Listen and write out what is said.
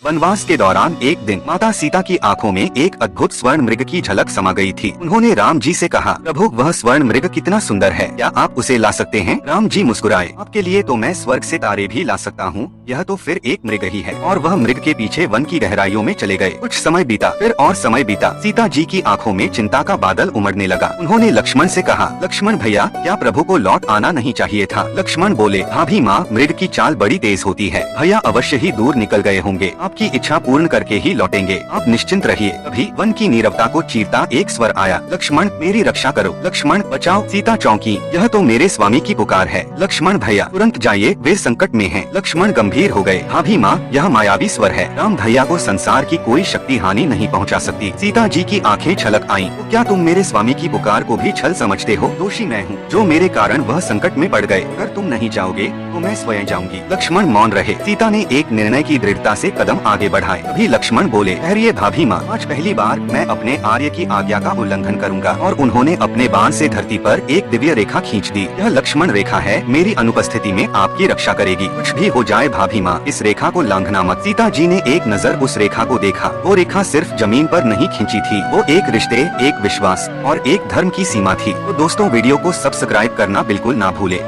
वनवास के दौरान एक दिन माता सीता की आंखों में एक अद्भुत स्वर्ण मृग की झलक समा गई थी। उन्होंने राम जी से कहा, प्रभु वह स्वर्ण मृग कितना सुंदर है, क्या आप उसे ला सकते हैं? राम जी मुस्कुराए, आपके लिए तो मैं स्वर्ग से तारे भी ला सकता हूँ, यह तो फिर एक मृग ही है। और वह मृग के पीछे वन की गहराइयों में चले गए। कुछ समय बीता, फिर और समय बीता। सीता जी की आंखों में चिंता का बादल उमड़ने लगा। उन्होंने लक्ष्मण से कहा, लक्ष्मण भैया, क्या प्रभु को लौट आना नहीं चाहिए था? लक्ष्मण बोले, भाभी माँ, मृग की चाल बड़ी तेज होती है, भैया अवश्य ही दूर निकल गए होंगे, आपकी इच्छा पूर्ण करके ही लौटेंगे, आप निश्चिंत रहिए। तभी वन की नीरवता को चीरता एक स्वर आया, लक्ष्मण मेरी रक्षा करो, लक्ष्मण बचाओ। सीता चौंकी, यह तो मेरे स्वामी की पुकार है। लक्ष्मण भैया तुरंत जाइए, वे संकट में हैं। लक्ष्मण गंभीर हो गए, भाभी माँ, यह मायावी स्वर है, राम भैया को संसार की कोई शक्ति हानि नहीं पहुँचा सकती। सीता जी की आंखें छलक आईं। तो क्या तुम मेरे स्वामी की पुकार को भी छल समझते हो? दोषी मैं हूँ, जो मेरे कारण वह संकट में पड़ गए। अगर तुम नहीं जाओगे तो मैं स्वयं जाऊंगी। लक्ष्मण मौन रहे। सीता ने एक निर्णय की दृढ़ता से कदम आगे बढ़ाए। तभी लक्ष्मण बोले, ठहरिए भाभी माँ, आज पहली बार मैं अपने आर्य की आज्ञा का उल्लंघन करूंगा। और उन्होंने अपने बाण से धरती पर एक दिव्य रेखा खींच दी। यह लक्ष्मण रेखा है, मेरी अनुपस्थिति में आपकी रक्षा करेगी। कुछ भी हो जाए भाभी माँ, इस रेखा को लांघना मत। सीता जी ने एक नजर उस रेखा को देखा। वो रेखा सिर्फ जमीन पर नहीं खींची थी, वो एक रिश्ते, एक विश्वास और एक धर्म की सीमा थी। तो दोस्तों, वीडियो को सब्सक्राइब करना बिल्कुल ना भूले।